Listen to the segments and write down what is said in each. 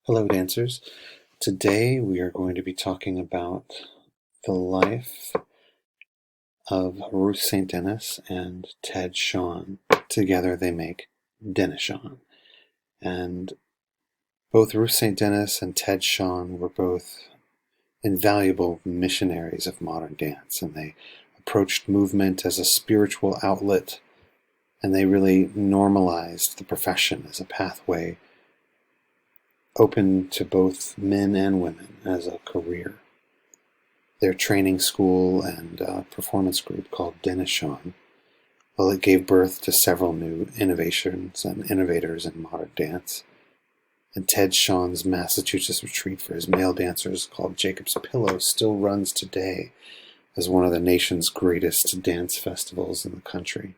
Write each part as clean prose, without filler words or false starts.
Hello, dancers. Today we are going to be talking about the life of Ruth St. Denis and Ted Shawn. Together they make Denishawn. And both Ruth St. Denis and Ted Shawn were both invaluable missionaries of modern dance, and they approached movement as a spiritual outlet, and they really normalized the profession as a pathway open to both men and women as a career. Their training school and performance group called Denishawn, well, it gave birth to several new innovations and innovators in modern dance. And Ted Shawn's Massachusetts retreat for his male dancers called Jacob's Pillow still runs today as one of the nation's greatest dance festivals in the country.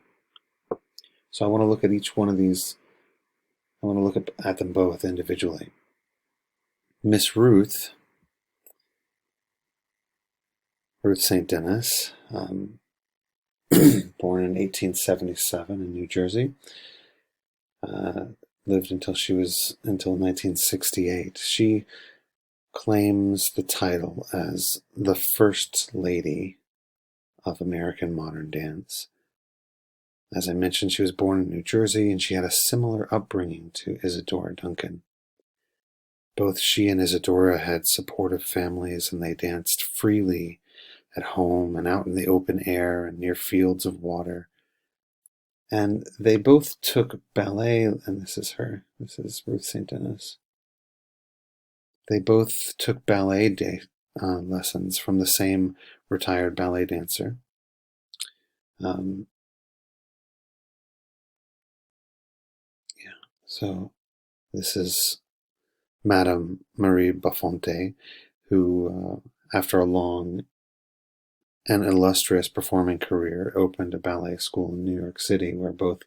So I want to look at each one of these. I want to look at them both individually. Miss Ruth St. Denis, born in 1877 in New Jersey, lived until 1968. She claims the title as the First Lady of American modern dance. As I mentioned, she was born in New Jersey, and she had a similar upbringing to Isadora Duncan. Both she and Isadora had supportive families, and they danced freely at home and out in the open air and near fields of water. And they both took ballet, and this is Ruth St. Denis. They both took ballet lessons from the same retired ballet dancer. So this is Madame Marie Baffonte, who, after a long and illustrious performing career, opened a ballet school in New York City where both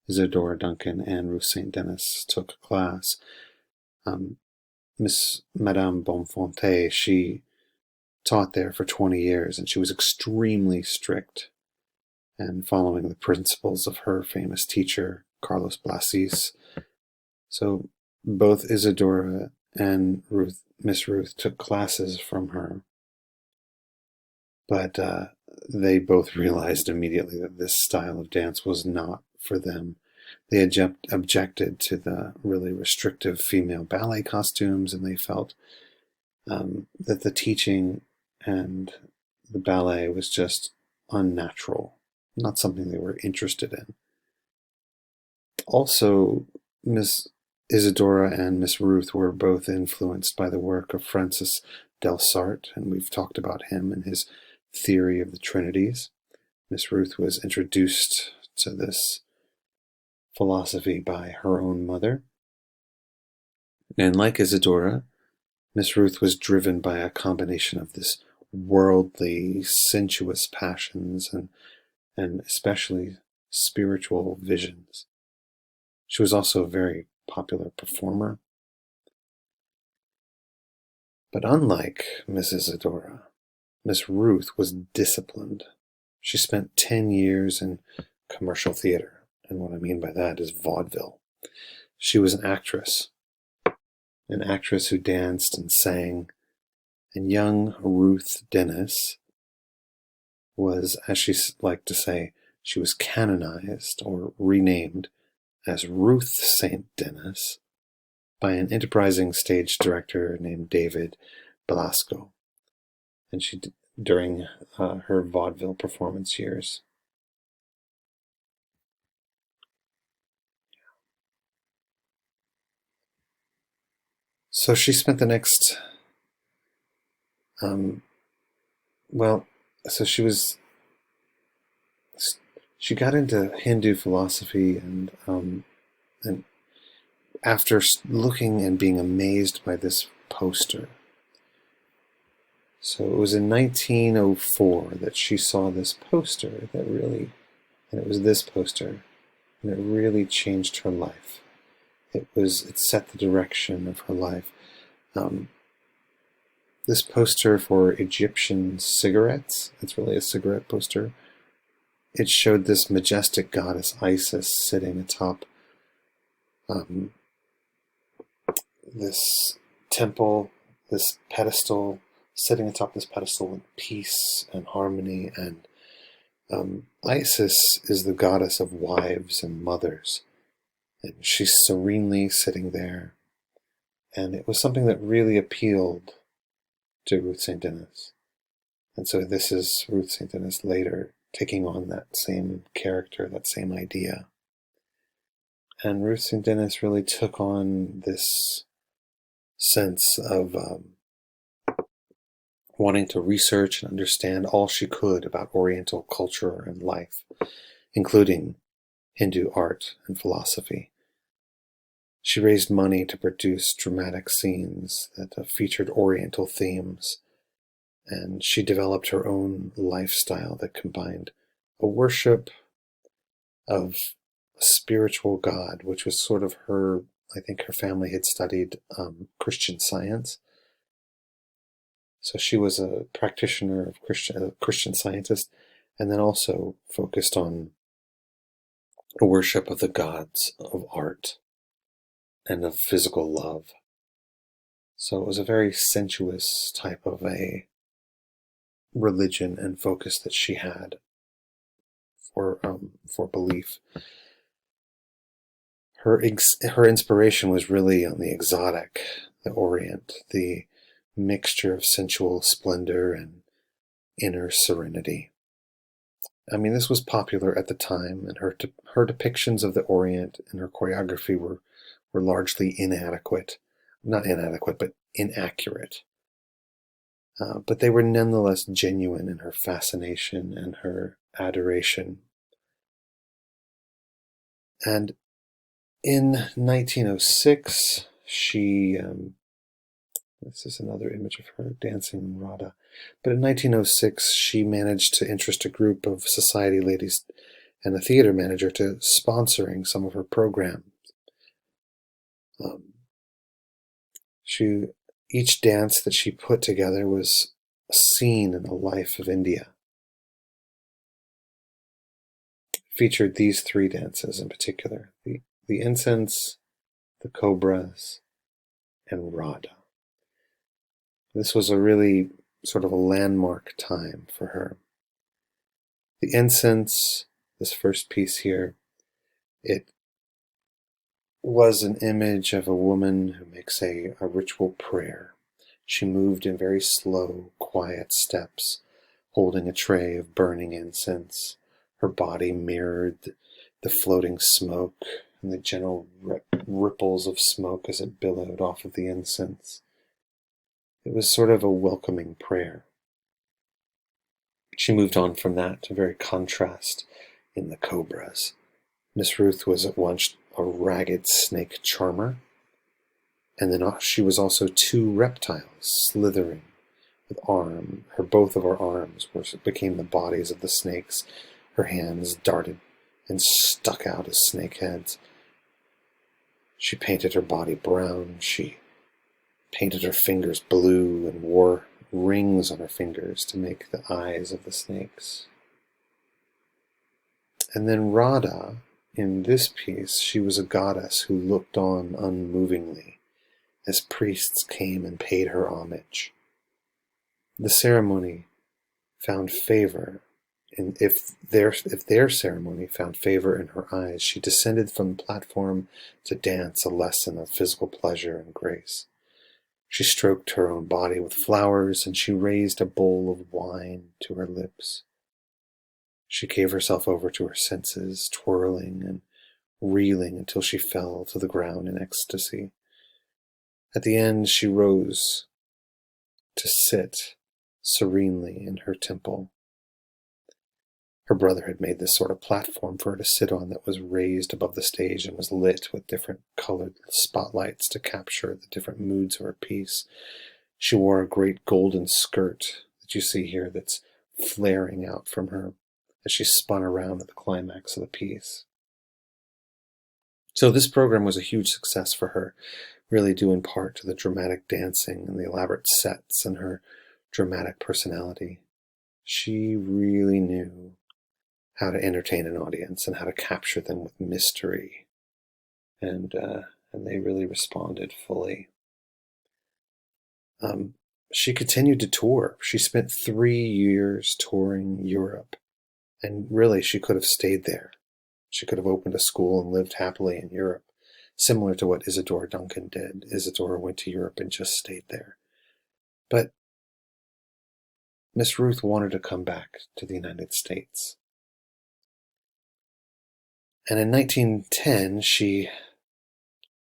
Isadora Duncan and Ruth St. Denis took a class. Madame Baffonte, she taught there for 20 years, and she was extremely strict and following the principles of her famous teacher, Carlos Blasis. So both Isadora and Miss Ruth took classes from her, but they both realized immediately that this style of dance was not for them. They objected to the really restrictive female ballet costumes, and they felt that the teaching and the ballet was just unnatural, not something they were interested in. Also, Miss Isadora and Miss Ruth were both influenced by the work of Francis del Sart, and we've talked about him and his theory of the Trinities. Miss Ruth was introduced to this philosophy by her own mother. And like Isadora, Miss Ruth was driven by a combination of this worldly, sensuous passions and especially spiritual visions. She was also a very popular performer. But unlike Miss Isadora, Miss Ruth was disciplined. She spent 10 years in commercial theater, and what I mean by that is vaudeville. She was an actress who danced and sang, and young Ruth Denis was, as she liked to say, she was canonized or renamed as Ruth St. Denis by an enterprising stage director named David Belasco, and she during her vaudeville performance years. So she spent the next, she got into Hindu philosophy, and after looking and being amazed by this poster. So it was in 1904 that she saw this poster and it was this poster, and it really changed her life. It set the direction of her life. This poster for Egyptian cigarettes, it's really a cigarette poster. It showed this majestic goddess Isis sitting atop this temple, this pedestal, sitting atop this pedestal with peace and harmony. And Isis is the goddess of wives and mothers. And she's serenely sitting there. And it was something that really appealed to Ruth St. Denis. And so this is Ruth St. Denis later taking on that same character, that same idea. And Ruth St. Denis really took on this sense of wanting to research and understand all she could about Oriental culture and life, including Hindu art and philosophy. She raised money to produce dramatic scenes that featured Oriental themes, and she developed her own lifestyle that combined a worship of a spiritual God, which was sort of her, I think her family had studied Christian Science. So she was a practitioner of a Christian Scientist, and then also focused on a worship of the gods of art and of physical love. So it was a very sensuous type of a religion and focus that she had for belief. Her inspiration was really on the exotic, the Orient, the mixture of sensual splendor and inner serenity. I mean, this was popular at the time, and her depictions of the Orient and her choreography were largely inadequate. Not inadequate, but inaccurate. But they were nonetheless genuine in her fascination and her adoration. And in 1906, she, this is another image of her dancing in Radha, but in 1906, she managed to interest a group of society ladies and a theater manager to sponsoring some of her programs. Each dance that she put together was a scene in the life of India. It featured these three dances in particular: the incense, the cobras, and Radha. This was a really sort of a landmark time for her. The incense, this first piece here, it was an image of a woman who makes a ritual prayer. She moved in very slow, quiet steps, holding a tray of burning incense. Her body mirrored the floating smoke and the gentle ripples of smoke as it billowed off of the incense. It was sort of a welcoming prayer. She moved on from that to very contrast in the cobras. Miss Ruth was at once a ragged snake charmer, and then she was also two reptiles slithering with both of her arms became the bodies of the snakes. Her hands darted and stuck out as snake heads. She painted her body brown. She painted her fingers blue and wore rings on her fingers to make the eyes of the snakes. And then Radha, in this piece, she was a goddess who looked on unmovingly as priests came and paid her homage. The ceremony found favor, and if their ceremony found favor in her eyes, she descended from the platform to dance a lesson of physical pleasure and grace. She stroked her own body with flowers, and she raised a bowl of wine to her lips. She gave herself over to her senses, twirling and reeling until she fell to the ground in ecstasy. At the end, she rose to sit serenely in her temple. Her brother had made this sort of platform for her to sit on that was raised above the stage and was lit with different colored spotlights to capture the different moods of her piece. She wore a great golden skirt that you see here that's flaring out from her as she spun around at the climax of the piece. So this program was a huge success for her, really due in part to the dramatic dancing and the elaborate sets and her dramatic personality. She really knew how to entertain an audience and how to capture them with mystery, and they really responded fully. Um, she continued to tour. She spent 3 years touring Europe, and really she could have stayed there. She could have opened a school and lived happily in Europe, similar to what Isadora Duncan did. Isadora went to Europe and just stayed there. But Miss Ruth wanted to come back to the United States. And in 1910, she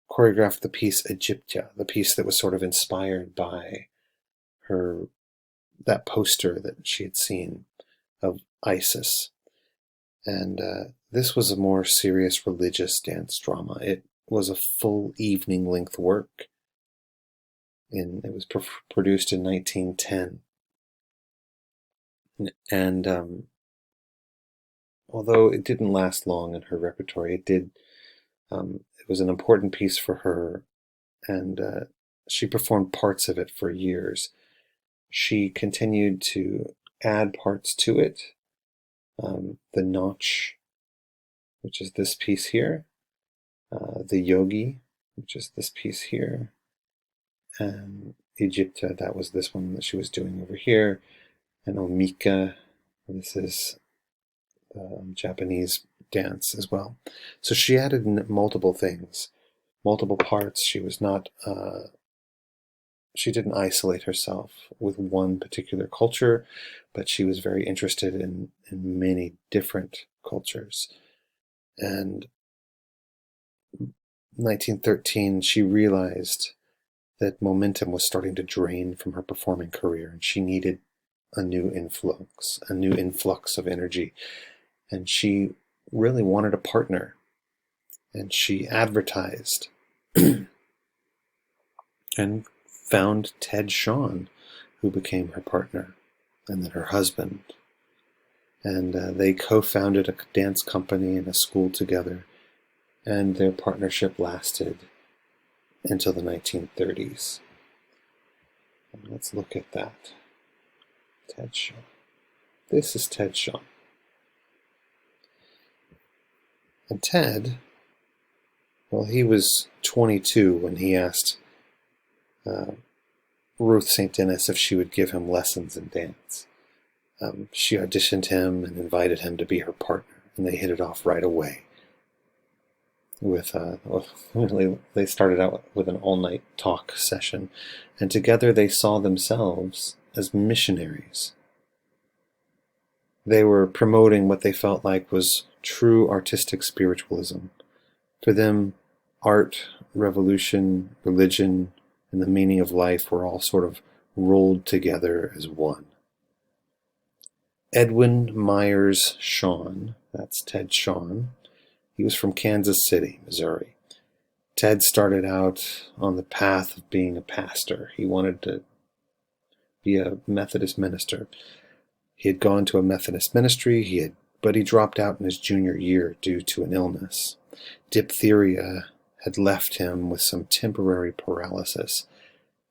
choreographed the piece Egyptia, the piece that was sort of inspired by her that poster that she had seen of Isis. And this was a more serious religious dance drama. It was a full evening length work. It was produced in 1910. And although it didn't last long in her repertory, it was an important piece for her, and she performed parts of it for years. She continued to add parts to it. The Notch, which is this piece here, the Yogi, which is this piece here, and Egypta, that was this one that she was doing over here, and Omika, this is Japanese dance as well. So she added multiple things, multiple parts. She was not, she didn't isolate herself with one particular culture, but she was very interested in many different cultures. And 1913, she realized that momentum was starting to drain from her performing career, and she needed a new influx of energy. And she really wanted a partner. And she advertised and found Ted Shawn, who became her partner, and then her husband. And they co-founded a dance company and a school together, and their partnership lasted until the 1930s. And let's look at that. Ted Shawn. This is Ted Shawn. And Ted, well, he was 22 when he asked Ruth St. Denis if she would give him lessons in dance. She auditioned him and invited him to be her partner, and they hit it off right away. They started out with an all-night talk session, and together they saw themselves as missionaries. They were promoting what they felt like was true artistic spiritualism. For them, art, revolution, religion, and the meaning of life were all sort of rolled together as one. Edwin Myers Shawn, that's Ted Shawn, he was from Kansas City, Missouri. Ted started out on the path of being a pastor. He wanted to be a Methodist minister. He had gone to a Methodist ministry, but he dropped out in his junior year due to an illness. Diphtheria had left him with some temporary paralysis,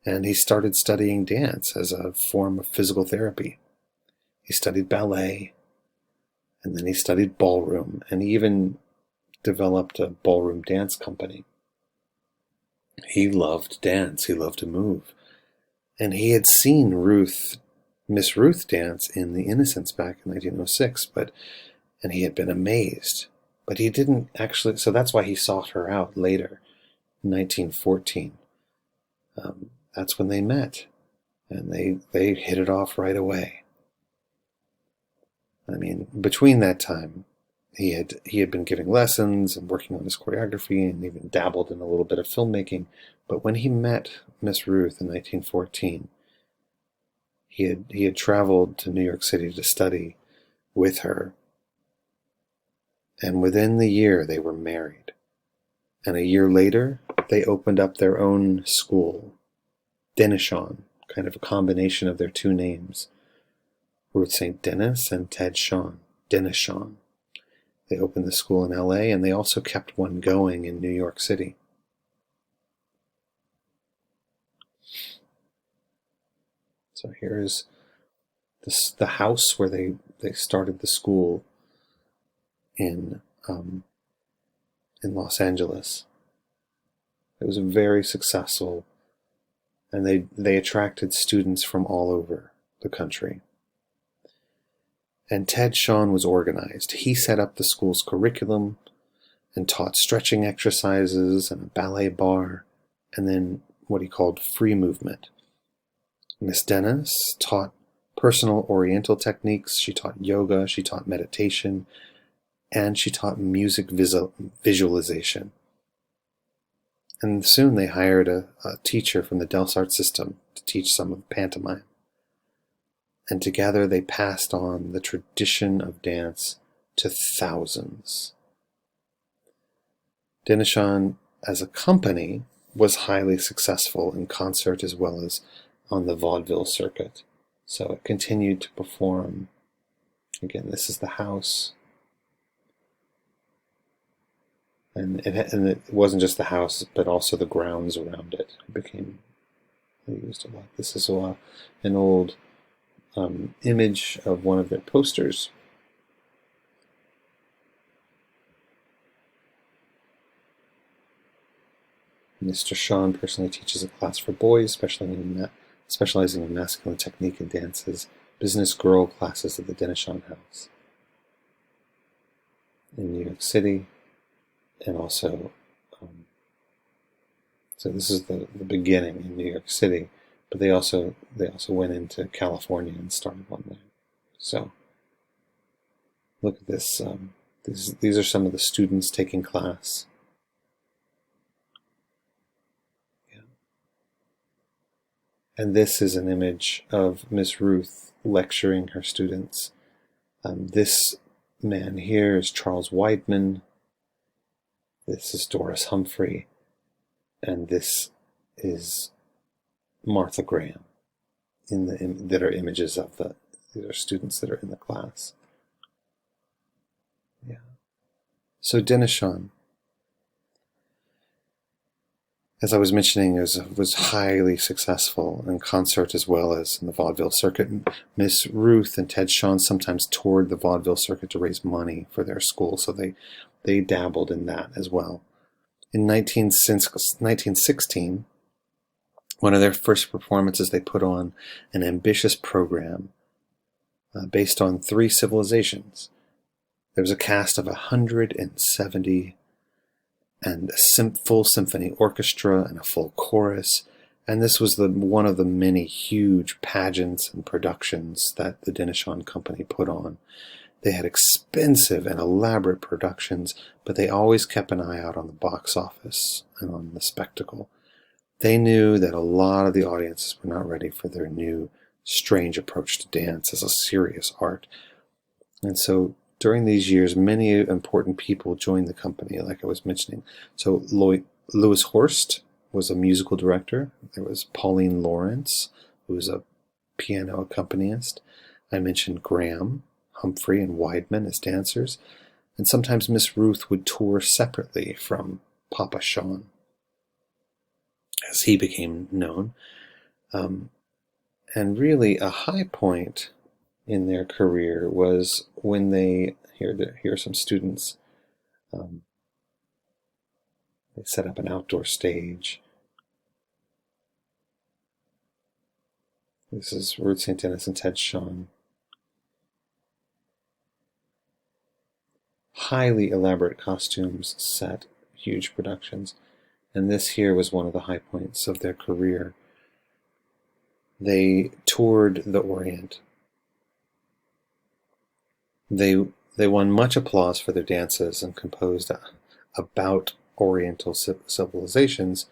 and he started studying dance as a form of physical therapy. He studied ballet, and then he studied ballroom, and he even developed a ballroom dance company. He loved dance, he loved to move, and he had seen Miss Ruth dance in The Innocents back in 1906, and he had been amazed. But he didn't actually, so that's why he sought her out later, in 1914. That's when they met, and they hit it off right away. I mean, between that time, he had been giving lessons and working on his choreography and even dabbled in a little bit of filmmaking. But when he met Miss Ruth in 1914, he had traveled to New York City to study with her. And within the year, they were married. And a year later, they opened up their own school, Denishawn, kind of a combination of their two names, Ruth St. Denis and Ted Shawn, Denishawn. They opened the school in LA, and they also kept one going in New York City. So here is the house where they started the school in Los Angeles. It was a very successful and they attracted students from all over the country. And Ted Shawn was organized. He set up the school's curriculum and taught stretching exercises and a ballet bar, and then what he called free movement. Miss Denis taught personal oriental techniques. She taught yoga, she taught meditation, and she taught music visualization. And soon they hired a teacher from the Delsart system to teach some of the pantomime. And together they passed on the tradition of dance to thousands. Denishawn, as a company, was highly successful in concert as well as on the vaudeville circuit. So it continued to perform. Again, this is the house. And it wasn't just the house, but also the grounds around it. It became used a lot. This is an old image of one of their posters. Mr. Shawn personally teaches a class for boys, specializing in masculine technique and dances, business girl classes at the Denishawn house in New York City, and also, so this is the beginning in New York City, but they also went into California and started one there. So look at this. These are some of the students taking class. And this is an image of Miss Ruth lecturing her students. This man here is Charles Weidman. This is Doris Humphrey. And this is Martha Graham. That are images of these are students that are in the class. Yeah. So Denishawn, as I was mentioning, was highly successful in concert as well as in the vaudeville circuit. Miss Ruth and Ted Shawn sometimes toured the vaudeville circuit to raise money for their school, so they dabbled in that as well. In 1916, one of their first performances, they put on an ambitious program based on 3 civilizations. There was a cast of 170 and a full symphony orchestra and a full chorus. And this was one of the many huge pageants and productions that the Denishawn company put on. They had expensive and elaborate productions, but they always kept an eye out on the box office and on the spectacle. They knew that a lot of the audiences were not ready for their new, strange approach to dance as a serious art. And so during these years, many important people joined the company, like I was mentioning. So Louis Horst was a musical director. There was Pauline Lawrence, who was a piano accompanist. I mentioned Graham, Humphrey, and Weidman as dancers. And sometimes Miss Ruth would tour separately from Papa Shawn, as he became known. And really a high point in their career was when here are some students, they set up an outdoor stage. This is Ruth St. Denis and Ted Shawn. Highly elaborate costumes, set, huge productions. And this here was one of the high points of their career. They toured the Orient. They won much applause for their dances and composed about Oriental civilizations,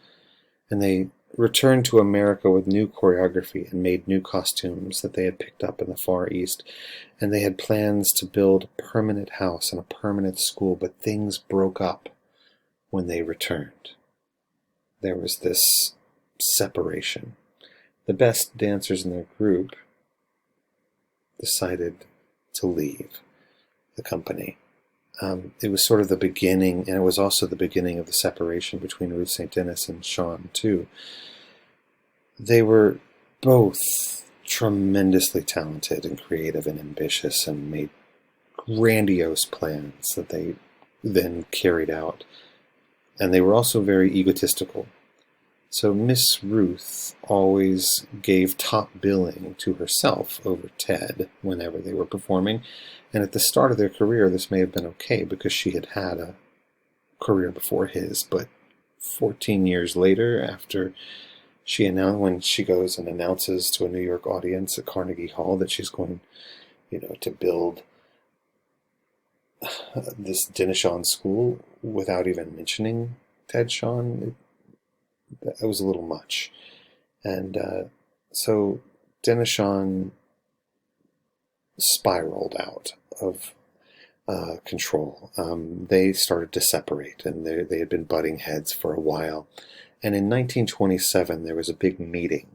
and they returned to America with new choreography and made new costumes that they had picked up in the Far East. And they had plans to build a permanent house and a permanent school, but things broke up when they returned. There was this separation. The best dancers in their group decided to leave the company. It was sort of the beginning, and it was also the beginning of the separation between Ruth St. Denis and Shawn, too. They were both tremendously talented and creative and ambitious and made grandiose plans that they then carried out. And they were also very egotistical. So Miss Ruth always gave top billing to herself over Ted whenever they were performing. And at the start of their career, this may have been okay because she had had a career before his. But 14 years later, after when she goes and announces to a New York audience at Carnegie Hall that she's going, to build this Denishawn school without even mentioning Ted Shawn, that was a little much. And so Denishawn spiraled out of control. They started to separate, and they had been butting heads for a while. And in 1927, there was a big meeting.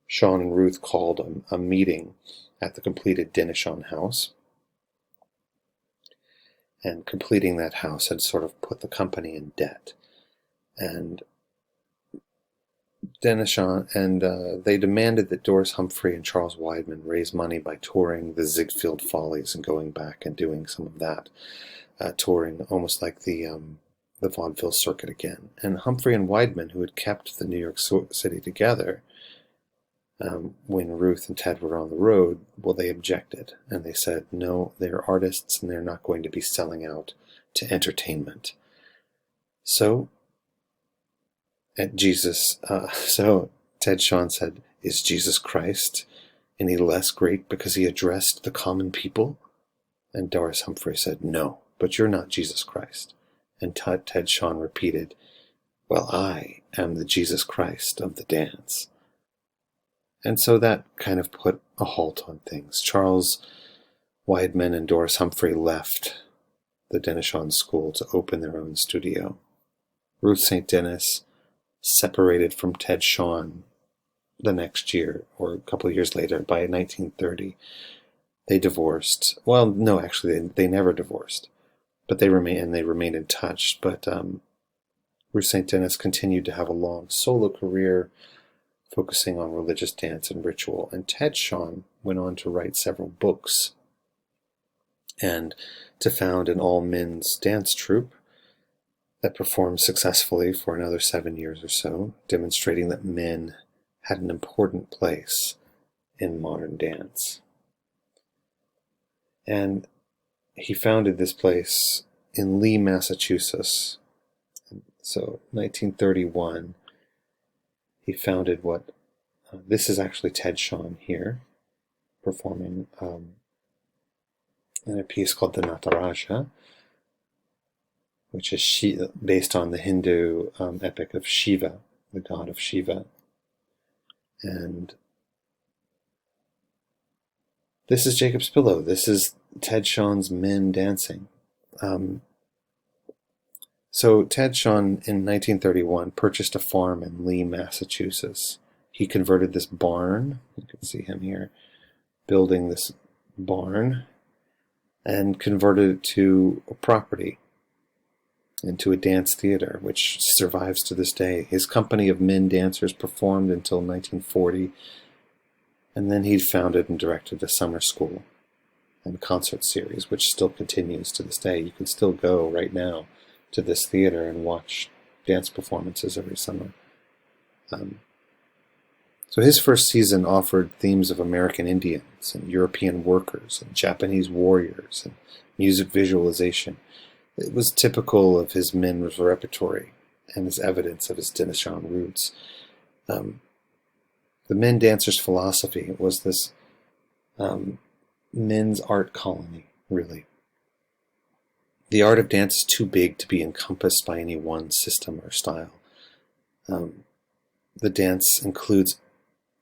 Shawn and Ruth called a meeting at the completed Denishawn house. And completing that house had sort of put the company in debt. And Denishawn, and they demanded that Doris Humphrey and Charles Weidman raise money by touring the Ziegfeld Follies and going back and doing some of that, touring almost like the vaudeville circuit again. And Humphrey and Weidman, who had kept the New York City together when Ruth and Ted were on the road, well, they objected. And they said, no, they're artists and they're not going to be selling out to entertainment. So so Ted Shawn said, is Jesus Christ any less great because he addressed the common people? And Doris Humphrey said, no, but you're not Jesus Christ. And Ted Shawn repeated, well, I am the Jesus Christ of the dance. And so that kind of put a halt on things. Charles Weidman and Doris Humphrey left the Denishawn school to open their own studio. Ruth St. Denis separated from Ted Shawn the next year, or a couple of years later. By 1930, they divorced. Well, no, actually, they never divorced, but they remained in touch. But Ruth St. Denis continued to have a long solo career, focusing on religious dance and ritual. And Ted Shawn went on to write several books and to found an all-men's dance troupe that performed successfully for another 7 years or so, demonstrating that men had an important place in modern dance. And he founded this place in Lee, Massachusetts. So 1931, he founded this is actually Ted Shawn here, performing in a piece called the Nataraja, which is based on the Hindu epic of Shiva, the god of Shiva. And this is Jacob's Pillow. This is Ted Shawn's men dancing. So Ted Shawn in 1931 purchased a farm in Lee, Massachusetts. He converted this barn, you can see him here, building this barn, and converted it to a property, into a dance theater, which survives to this day. His company of men dancers performed until 1940, and then he founded and directed a summer school and concert series, which still continues to this day. You can still go right now to this theater and watch dance performances every summer. So his first season offered themes of American Indians and European workers and Japanese warriors and music visualization. It was typical of his men's repertory and as evidence of his Denishawn roots. The men dancers' philosophy was this men's art colony, really. The art of dance is too big to be encompassed by any one system or style. The dance includes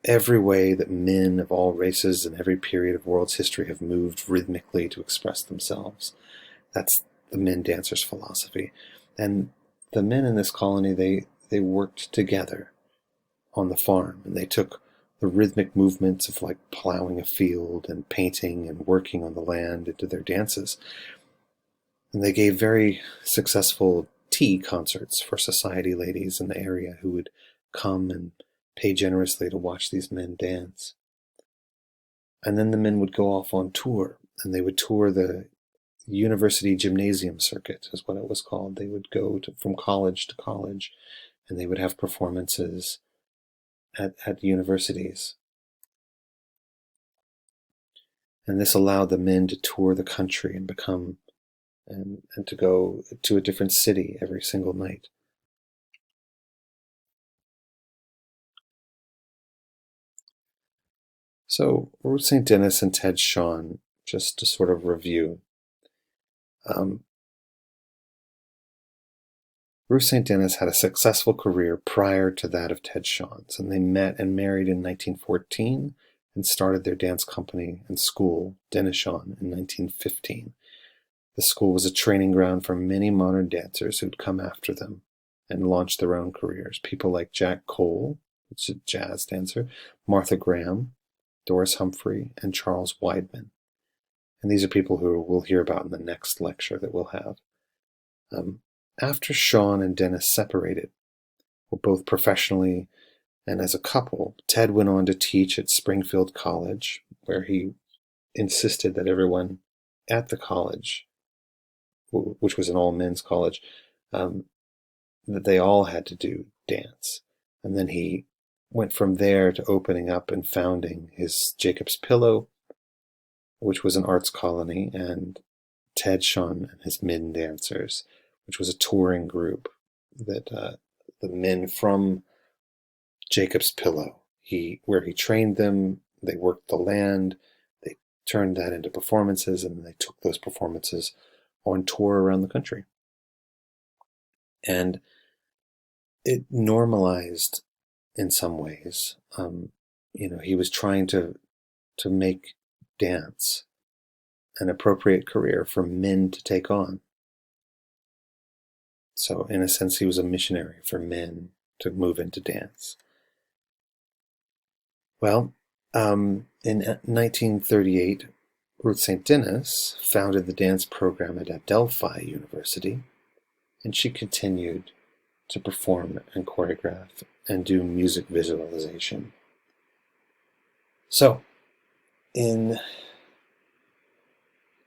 every way that men of all races in every period of world's history have moved rhythmically to express themselves. That's the men dancers' philosophy. And the men in this colony, they worked together on the farm, and they took the rhythmic movements of like plowing a field and painting and working on the land into their dances. And they gave very successful tea concerts for society ladies in the area who would come and pay generously to watch these men dance. And then the men would go off on tour, and they would tour the university gymnasium circuit, is what it was called. They would go from college to college and they would have performances at universities. And this allowed the men to tour the country and to go to a different city every single night. So Ruth St. Denis and Ted Shawn, just to sort of review. Ruth St. Denis had a successful career prior to that of Ted Shawn's, and they met and married in 1914 and started their dance company and school, Denishawn, in 1915. The school was a training ground for many modern dancers who'd come after them and launched their own careers. People like Jack Cole, which is a jazz dancer, Martha Graham, Doris Humphrey, and Charles Weidman. And these are people who we'll hear about in the next lecture that we'll have. After Shawn and Denis separated, both professionally and as a couple, Ted went on to teach at Springfield College, where he insisted that everyone at the college, which was an all-men's college, that they all had to do dance. And then he went from there to opening up and founding his Jacob's Pillow, which was an arts colony, and Ted Shawn and his Men Dancers, which was a touring group that the men from Jacob's Pillow, where he trained them, they worked the land, they turned that into performances, and they took those performances on tour around the country. And it normalized in some ways. He was trying to make dance an appropriate career for men to take on. So in a sense, he was a missionary for men to move into dance. Well, in 1938, Ruth St. Denis founded the dance program at Adelphi University, and she continued to perform and choreograph and do music visualization. So,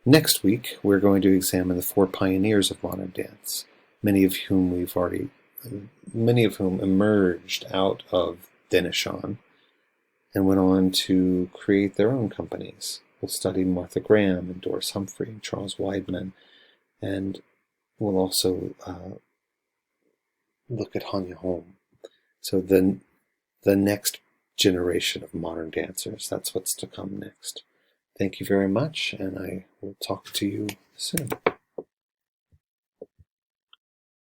next week, we're going to examine the 4 pioneers of modern dance, many of whom emerged out of Denishawn and went on to create their own companies. We'll study Martha Graham and Doris Humphrey and Charles Weidman, and we'll also look at Hanya Holm. So the next generation of modern dancers, that's what's to come next. Thank you very much, and I will talk to you soon.